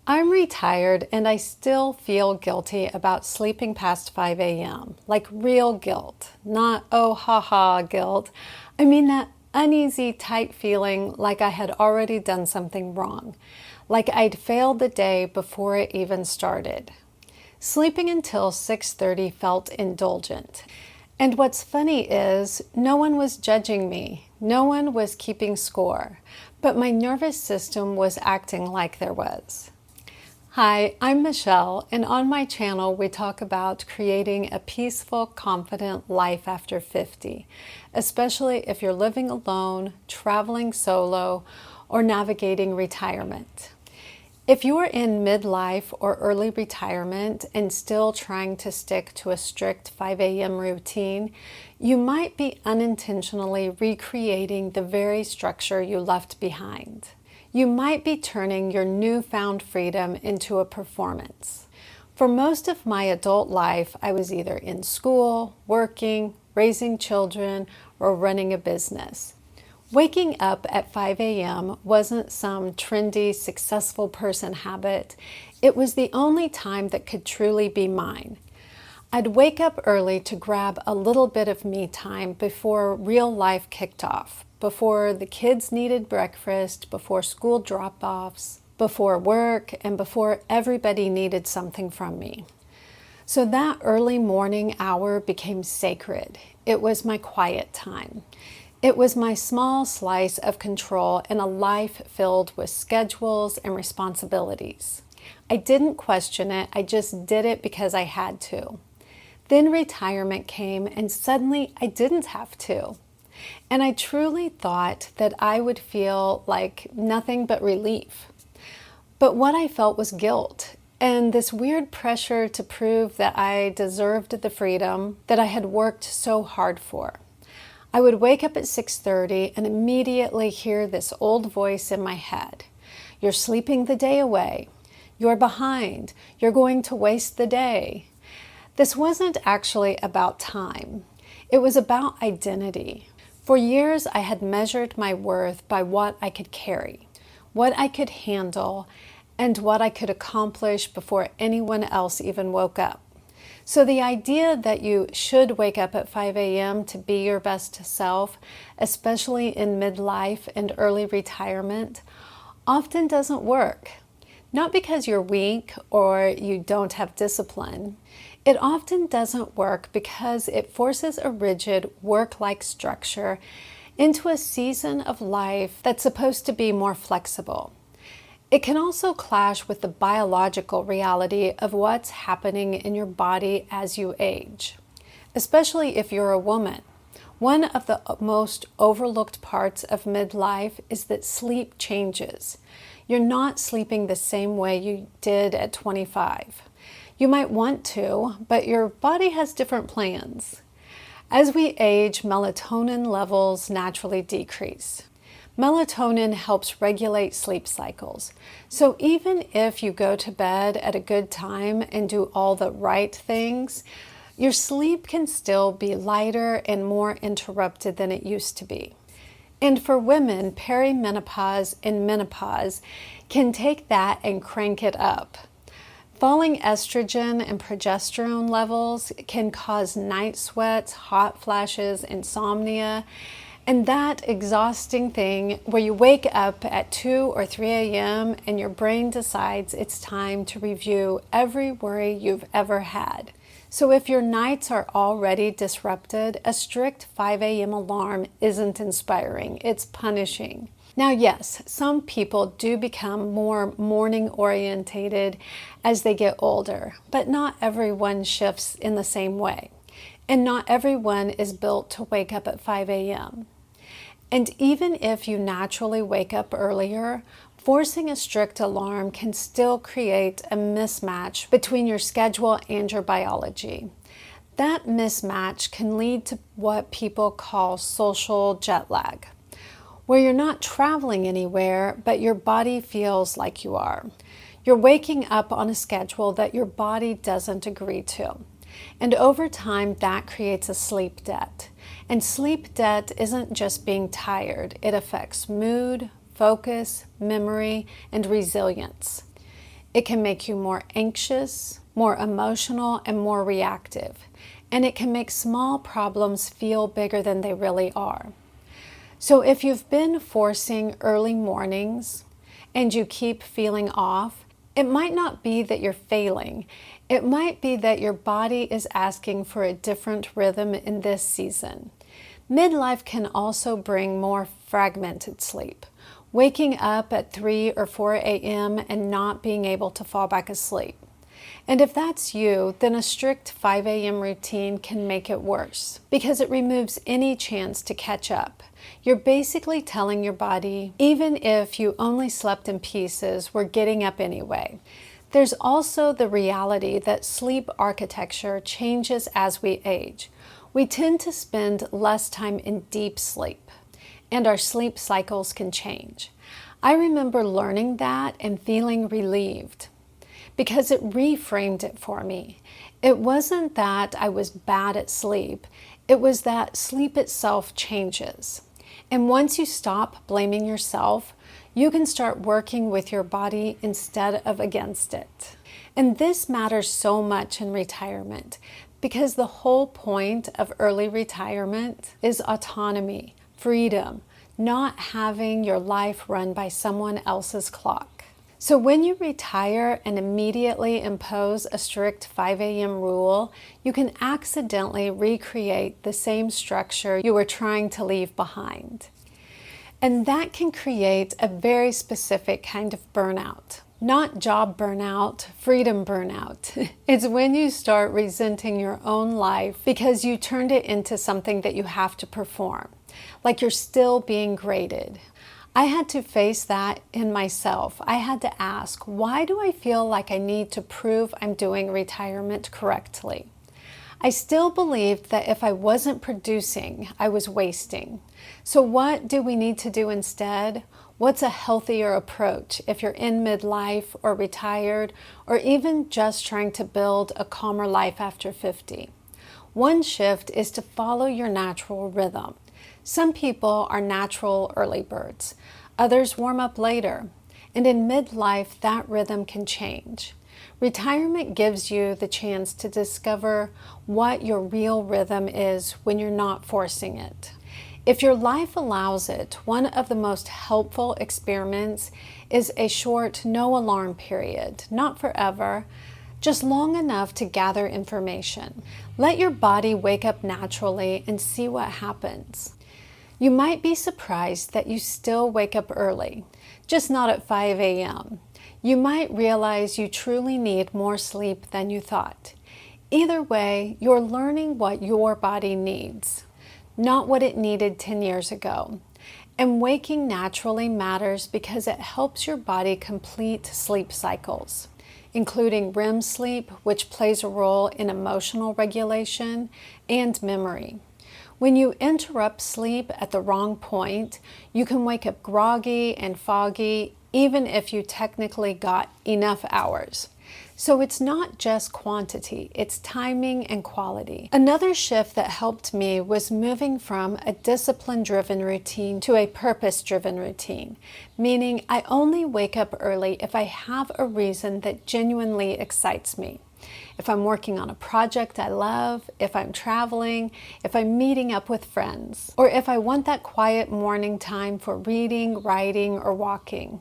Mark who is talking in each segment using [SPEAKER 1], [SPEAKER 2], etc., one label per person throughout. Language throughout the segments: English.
[SPEAKER 1] I'm retired and I still feel guilty about sleeping past 5 a.m. Like real guilt, not oh haha guilt. I mean that uneasy, tight feeling like I had already done something wrong, like I'd failed the day before it even started. Sleeping until 6:30 felt indulgent. And what's funny is no one was judging me. No one was keeping score, but my nervous system was acting like there was. Hi, I'm Michelle, and on my channel we talk about creating a peaceful, confident life after 50, especially if you're living alone, traveling solo, or navigating retirement. If you are in midlife or early retirement and still trying to stick to a strict 5 a.m. routine, you might be unintentionally recreating the very structure you left behind. You might be turning your newfound freedom into a performance. For most of my adult life, I was either in school, working, raising children, or running a business. Waking up at 5 a.m. wasn't some trendy, successful person habit. It was the only time that could truly be mine. I'd wake up early to grab a little bit of me time before real life kicked off, before the kids needed breakfast, before school drop-offs, before work, and before everybody needed something from me. So that early morning hour became sacred. It was my quiet time. It was my small slice of control in a life filled with schedules and responsibilities. I didn't question it, I just did it because I had to. Then retirement came and suddenly I didn't have to. And I truly thought that I would feel like nothing but relief. But what I felt was guilt and this weird pressure to prove that I deserved the freedom that I had worked so hard for. I would wake up at 6:30 and immediately hear this old voice in my head. You're sleeping the day away. You're behind. You're going to waste the day. This wasn't actually about time. It was about identity. For years, I had measured my worth by what I could carry, what I could handle, and what I could accomplish before anyone else even woke up. So the idea that you should wake up at 5 a.m. to be your best self, especially in midlife and early retirement, often doesn't work. Not because you're weak or you don't have discipline. It often doesn't work because it forces a rigid work-like structure into a season of life that's supposed to be more flexible. It can also clash with the biological reality of what's happening in your body as you age, especially if you're a woman. One of the most overlooked parts of midlife is that sleep changes. You're not sleeping the same way you did at 25. You might want to, but your body has different plans. As we age, melatonin levels naturally decrease. Melatonin helps regulate sleep cycles. So even if you go to bed at a good time and do all the right things, your sleep can still be lighter and more interrupted than it used to be. And for women, perimenopause and menopause can take that and crank it up. Falling estrogen and progesterone levels can cause night sweats, hot flashes, insomnia, and that exhausting thing where you wake up at 2 or 3 a.m. and your brain decides it's time to review every worry you've ever had. So if your nights are already disrupted, a strict 5 a.m. alarm isn't inspiring, it's punishing. Now yes, some people do become more morning orientated as they get older, but not everyone shifts in the same way. And not everyone is built to wake up at 5 a.m. And even if you naturally wake up earlier, forcing a strict alarm can still create a mismatch between your schedule and your biology. That mismatch can lead to what people call social jet lag, where you're not traveling anywhere, but your body feels like you are. You're waking up on a schedule that your body doesn't agree to. And over time, that creates a sleep debt. And sleep debt isn't just being tired. It affects mood, focus, memory, and resilience. It can make you more anxious, more emotional, and more reactive. And it can make small problems feel bigger than they really are. So if you've been forcing early mornings and you keep feeling off, it might not be that you're failing. It might be that your body is asking for a different rhythm in this season. Midlife can also bring more fragmented sleep, waking up at 3 or 4 a.m. and not being able to fall back asleep. And if that's you, then a strict 5 a.m. routine can make it worse because it removes any chance to catch up. You're basically telling your body, even if you only slept in pieces, we're getting up anyway. There's also the reality that sleep architecture changes as we age. We tend to spend less time in deep sleep, and our sleep cycles can change. I remember learning that and feeling relieved, because it reframed it for me. It wasn't that I was bad at sleep, it was that sleep itself changes. And once you stop blaming yourself, you can start working with your body instead of against it. And this matters so much in retirement, because the whole point of early retirement is autonomy, freedom, not having your life run by someone else's clock. So when you retire and immediately impose a strict 5 a.m. rule, you can accidentally recreate the same structure you were trying to leave behind. And that can create a very specific kind of burnout. Not job burnout, freedom burnout. It's when you start resenting your own life because you turned it into something that you have to perform, like you're still being graded. I had to face that in myself. I had to ask, why do I feel like I need to prove I'm doing retirement correctly? I still believed that if I wasn't producing, I was wasting. So what do we need to do instead? What's a healthier approach if you're in midlife or retired or even just trying to build a calmer life after 50? One shift is to follow your natural rhythm. Some people are natural early birds. Others warm up later. And in midlife, that rhythm can change. Retirement gives you the chance to discover what your real rhythm is when you're not forcing it. If your life allows it, one of the most helpful experiments is a short no-alarm period, not forever, just long enough to gather information. Let your body wake up naturally and see what happens. You might be surprised that you still wake up early, just not at 5 a.m. You might realize you truly need more sleep than you thought. Either way, you're learning what your body needs, not what it needed 10 years ago. And waking naturally matters because it helps your body complete sleep cycles, including REM sleep, which plays a role in emotional regulation and memory. When you interrupt sleep at the wrong point, you can wake up groggy and foggy, even if you technically got enough hours. So it's not just quantity, it's timing and quality. Another shift that helped me was moving from a discipline-driven routine to a purpose-driven routine, meaning I only wake up early if I have a reason that genuinely excites me. If I'm working on a project I love, if I'm traveling, if I'm meeting up with friends, or if I want that quiet morning time for reading, writing, or walking,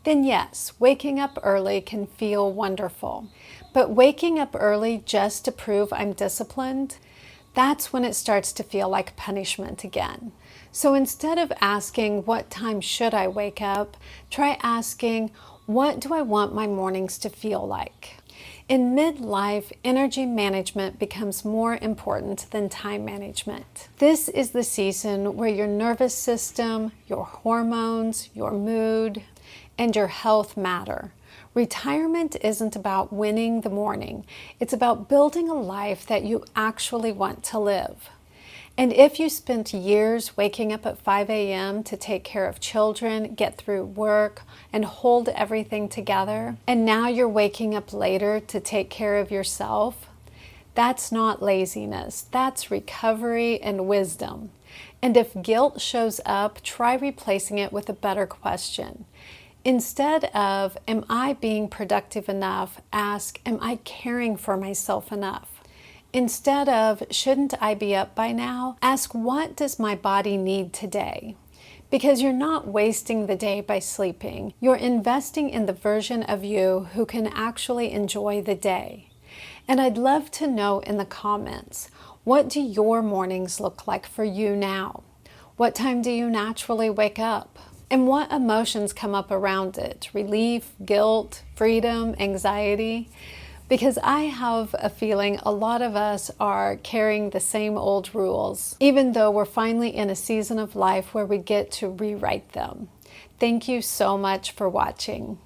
[SPEAKER 1] then yes, waking up early can feel wonderful. But waking up early just to prove I'm disciplined, that's when it starts to feel like punishment again. So instead of asking, what time should I wake up, try asking, what do I want my mornings to feel like? In midlife, energy management becomes more important than time management. This is the season where your nervous system, your hormones, your mood, and your health matter. Retirement isn't about winning the morning. It's about building a life that you actually want to live. And if you spent years waking up at 5 a.m. to take care of children, get through work, and hold everything together, and now you're waking up later to take care of yourself, that's not laziness. That's recovery and wisdom. And if guilt shows up, try replacing it with a better question. Instead of, am I being productive enough, ask, am I caring for myself enough? Instead of, shouldn't I be up by now, ask, what does my body need today? Because you're not wasting the day by sleeping. You're investing in the version of you who can actually enjoy the day. And I'd love to know in the comments, what do your mornings look like for you now? What time do you naturally wake up? And what emotions come up around it? Relief, guilt, freedom, anxiety? Because I have a feeling a lot of us are carrying the same old rules, even though we're finally in a season of life where we get to rewrite them. Thank you so much for watching.